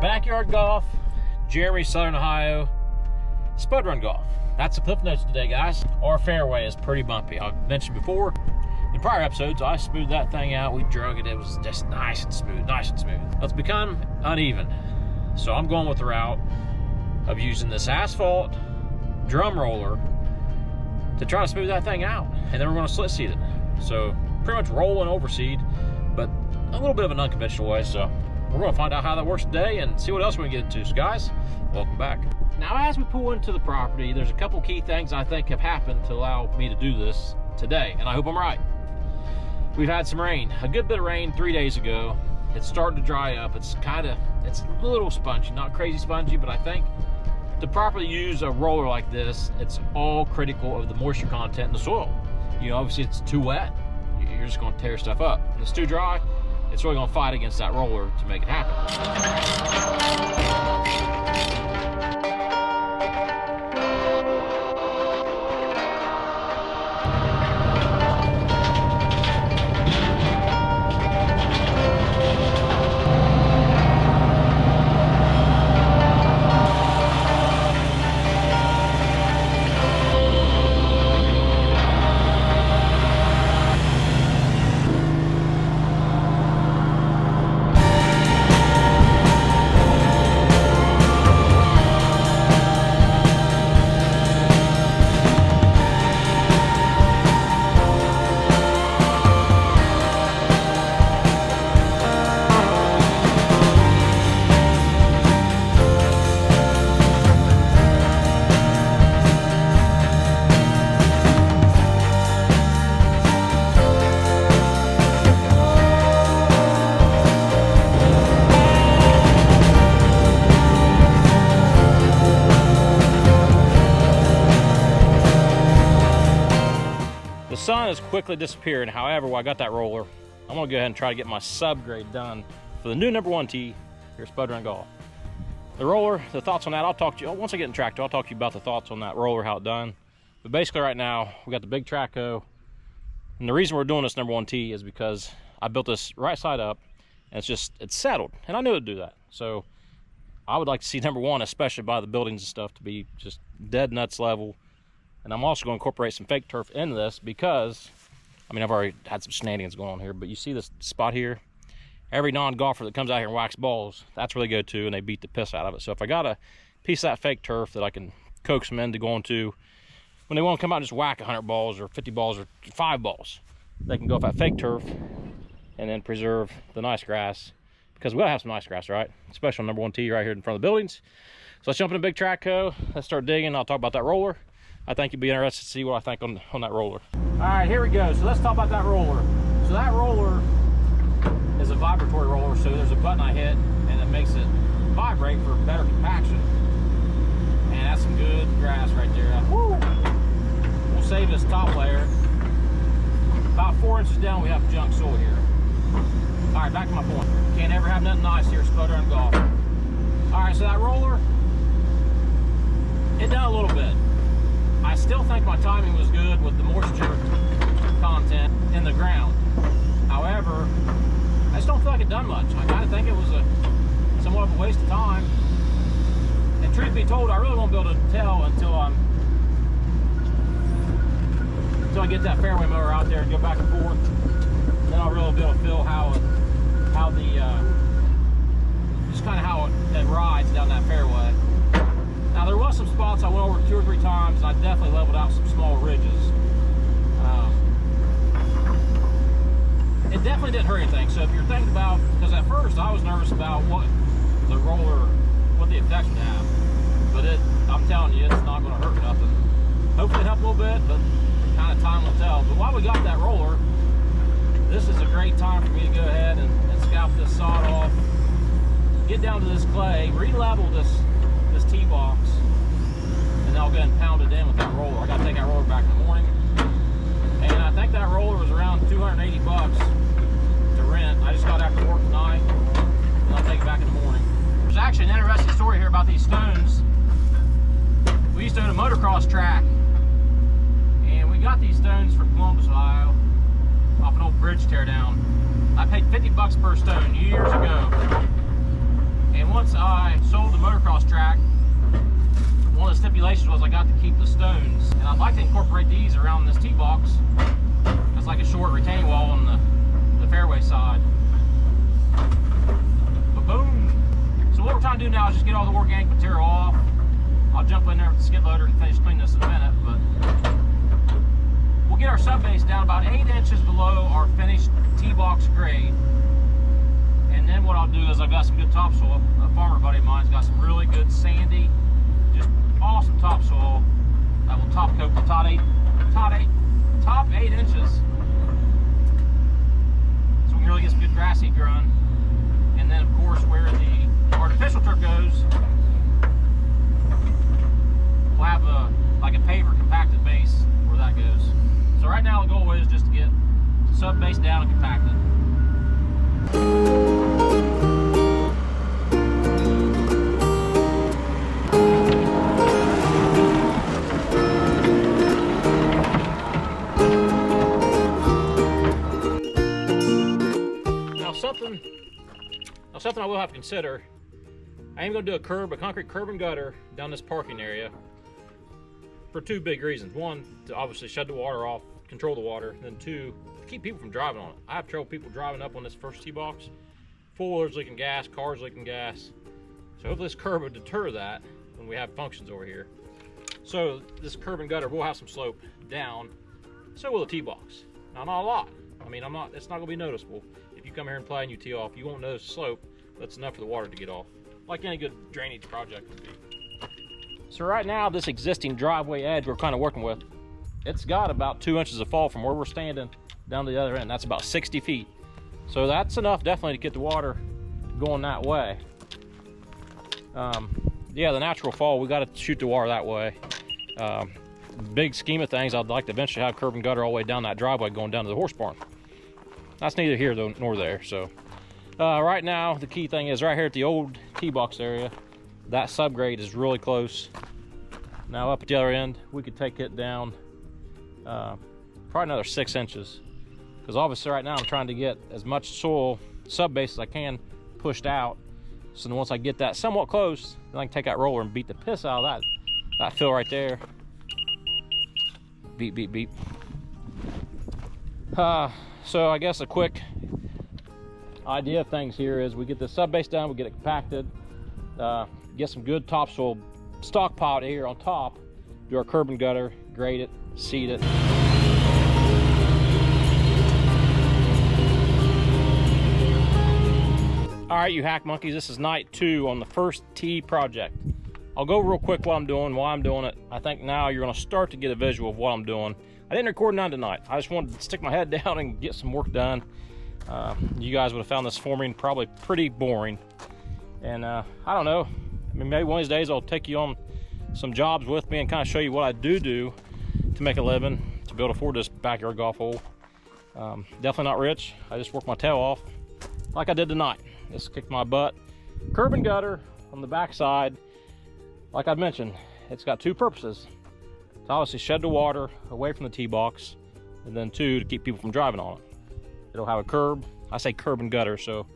Backyard golf, Jeremy, Southern Ohio, spud run golf. That's the cliff notes today, guys. Our fairway is pretty bumpy. I've mentioned before in prior episodes, I smoothed that thing out. We drug it. It was just nice and smooth, nice and smooth. It's become uneven. So I'm going with the route of using this asphalt drum roller to try to smooth that thing out. And then we're going to slit seed it. So pretty much roll and overseed, but a little bit of an unconventional way. So we're going to find out how that works today and see what else we can get into. So guys, welcome back. Now, as we pull into the property, there's a couple key things I think have happened to allow me to do this today, and I hope I'm right. We've had some rain, a good bit of rain 3 days ago. It's starting to dry up. It's a little spongy, not crazy spongy, but I think to properly use a roller like this, it's all critical of the moisture content in the soil. You know, obviously it's too wet, you're just going to tear stuff up. When it's too dry, it's really going to fight against that roller to make it happen. The sun is quickly disappearing. However, while I got that roller, I'm gonna go ahead and try to get my subgrade done for the new #1 tee here at Spud Run Golf. The roller, the thoughts on that, I'll talk to you, once I get in tractor, I'll talk to you about the thoughts on that roller, how it done. But basically right now, we got the big track hoe. And the reason we're doing this #1 tee is because I built this right side up and it's settled. And I knew it'd do that. So I would like to see #1, especially by the buildings and stuff, to be just dead nuts level. And I'm also going to incorporate some fake turf into this because, I mean, I've already had some shenanigans going on here, but you see this spot here? Every non-golfer that comes out here and whacks balls, that's where they go to, and they beat the piss out of it. So if I got a piece of that fake turf that I can coax them into going to, when they want to come out and just whack 100 balls or 50 balls or 5 balls, they can go off that fake turf and then preserve the nice grass, because we gotta have some nice grass, right? Especially on #1 tee right here in front of the buildings. So let's jump in a big track hoe. Let's start digging. I'll talk about that roller. I think you'd be interested to see what I think on that roller. All right, here we go. So let's talk about that roller. So that roller is a vibratory roller. So there's a button I hit and it makes it vibrate for better compaction. And that's some good grass right there. Woo! We'll save this top layer. About 4 inches down, we have junk soil here. All right, back to my point. Can't ever have nothing nice here, Spud Run Golf. All right, so that roller, it done a little bit. I still think my timing was good with the moisture content in the ground. However, I just don't feel like it done much. I kind of think it was somewhat of a waste of time. And truth be told, I really won't be able to tell until I get that fairway mower out there and go back and forth. Then I'll really be able to feel how it rides down that fairway. Now, there was some spots I went over 2 or 3 times, and I definitely leveled out some small ridges. It definitely didn't hurt anything. So if you're thinking about, because at first I was nervous about what the roller, what the effects would have, but I'm telling you, it's not going to hurt nothing. Hopefully it helped a little bit, but kind of time will tell. But while we got that roller, this is a great time for me to go ahead and scalp this sod off, get down to this clay, re-level this tee box, and then I'll go ahead and pound it in with that roller. I got to take that roller back in the morning, and I think that roller was around 280 bucks to rent. I just got after work tonight, and I'll take it back in the morning. There's actually an interesting story here about these stones. We used to own a motocross track, and we got these stones from Columbus, Ohio, off an old bridge teardown. I paid 50 bucks per stone years ago. And once I sold the motocross track, one of the stipulations was I got to keep the stones. And I'd like to incorporate these around this tee box. It's like a short retaining wall on the fairway side. But boom! So what we're trying to do now is just get all the organic material off. I'll jump in there with the skid loader and finish cleaning this in a minute, but we'll get our sub base down about 8 inches below our finished tee box grade. And then what I'll do is I've got some good topsoil. A farmer buddy of mine's got some really good sandy, just awesome topsoil that will top coat the top 8 inches. So we can really get some good grass seed growing. And then of course where the artificial turf goes, we'll have like a paver compacted base where that goes. So right now the goal is just to get sub base down and compacted. Now something I will have to consider, I am going to do a concrete curb and gutter down this parking area for 2 big reasons. One, to obviously shed the water off, control the water, and then 2, to keep people from driving on it. I have trouble people driving up on this first tee box. 4-wheelers leaking gas, cars leaking gas. So hopefully this curb will deter that when we have functions over here. So this curb and gutter will have some slope down, so will the tee box. Now not a lot. I mean, it's not going to be noticeable. If you come here and play and you tee off, you won't notice the slope. That's enough for the water to get off, like any good drainage project would be. So right now, this existing driveway edge we're kind of working with, it's got about 2 inches of fall from where we're standing down to the other end. That's about 60 feet. So that's enough definitely to get the water going that way. Yeah, the natural fall, we got to shoot the water that way. Big scheme of things, I'd like to eventually have curb and gutter all the way down that driveway going down to the horse barn. That's neither here nor there. So right now, the key thing is right here at the old tee box area, that subgrade is really close. Now up at the other end, we could take it down probably another 6 inches. Because obviously right now I'm trying to get as much soil sub base as I can pushed out. So then once I get that somewhat close, then I can take that roller and beat the piss out of that fill right there. Beep, beep, beep. So I guess a quick idea of things here is we get the sub base done, we get it compacted, get some good topsoil stockpiled here on top, do our curb and gutter, grade it, seed it. All right, you hack monkeys, this is night 2 on the first tee project. I'll go real quick what I'm doing, why I'm doing it. I think now you're gonna start to get a visual of what I'm doing. I didn't record none tonight. I just wanted to stick my head down and get some work done. You guys would have found this forming probably pretty boring. And I don't know, I mean, maybe one of these days I'll take you on some jobs with me and kind of show you what I do to make a living, to be able to afford this backyard golf hole. Definitely not rich. I just work my tail off like I did tonight. Just kicked my butt. Curb and gutter on the back side. Like I mentioned, it's got 2 purposes. To obviously shed the water away from the tee box, and then 2, to keep people from driving on it. It'll have a curb. I say curb and gutter, so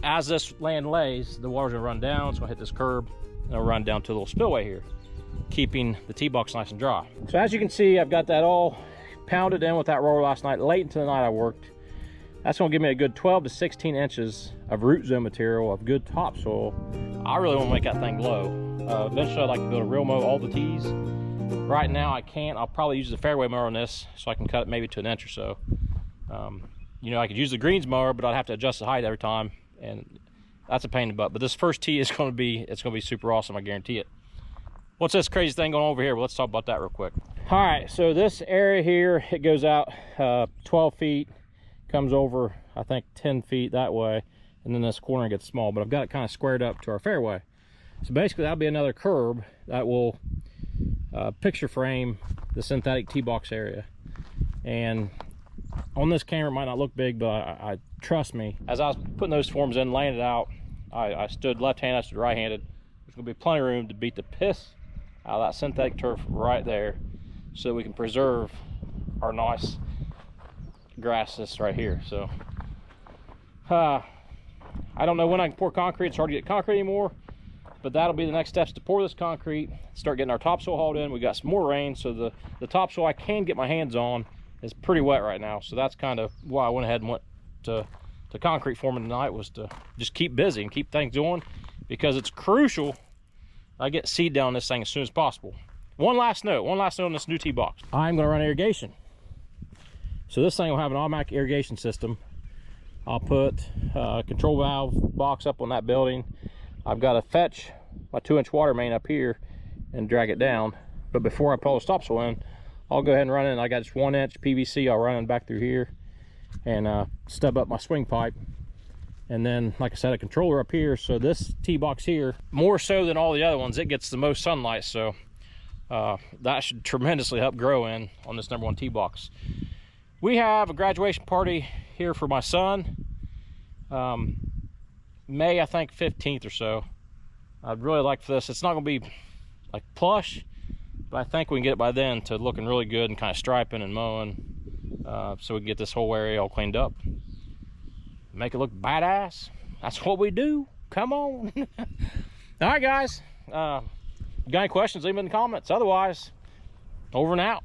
as this land lays, the water's gonna run down, it's gonna hit this curb, and it'll run down to a little spillway here, keeping the tee box nice and dry. So as you can see, I've got that all pounded in with that roller last night. Late into the night I worked. That's gonna give me a good 12 to 16 inches of root zone material, of good topsoil. I really wanna make that thing low. Eventually I'd like to build a real mow all the tees. Right now I can't. I'll probably use the fairway mower on this so I can cut it maybe to 1 inch or so. You know, I could use the greens mower, but I'd have to adjust the height every time, and that's a pain in the butt. But this first tee is going to be, it's going to be super awesome, I guarantee it. What's this crazy thing going on over here? Well, let's talk about that real quick. All right, so this area here, it goes out 12 feet, comes over, I think 10 feet that way, and then this corner gets small, but I've got it kind of squared up to our fairway. So basically that'll be another curb that will picture frame the synthetic tee box area. And on this camera it might not look big, but I trust me, as I was putting those forms in, laying it out, I stood left-handed, I stood right-handed. There's gonna be plenty of room to beat the piss out of that synthetic turf right there, so that we can preserve our nice grasses right here. So I I don't know when I can pour concrete. It's hard to get concrete anymore, but that'll be the next steps, to pour this concrete, start getting our topsoil hauled in. We got some more rain, so the topsoil I can get my hands on is pretty wet right now. So that's kind of why I went ahead and went to concrete forming tonight, was to just keep busy and keep things going, because it's crucial I get seed down this thing as soon as possible. One last note on this new tee box. I'm going to run irrigation. So this thing will have an automatic irrigation system. I'll put a control valve box up on that building. I've got to fetch my 2-inch water main up here and drag it down. But before I pull the topsoil in, I'll go ahead and run in. I got just 1-inch PVC. I'll run it back through here and stub up my swing pipe. And then, like I said, a controller up here. So this tee box here, more so than all the other ones, it gets the most sunlight. So that should tremendously help grow in on this #1 tee box. We have a graduation party here for my son, May, I think 15th or so. I'd really like for this. It's not going to be like plush, but I think we can get it by then to looking really good and kind of striping and mowing, so we can get this whole area all cleaned up, make it look badass. That's what we do. Come on. All right, guys. Got any questions, leave them in the comments. Otherwise, over and out.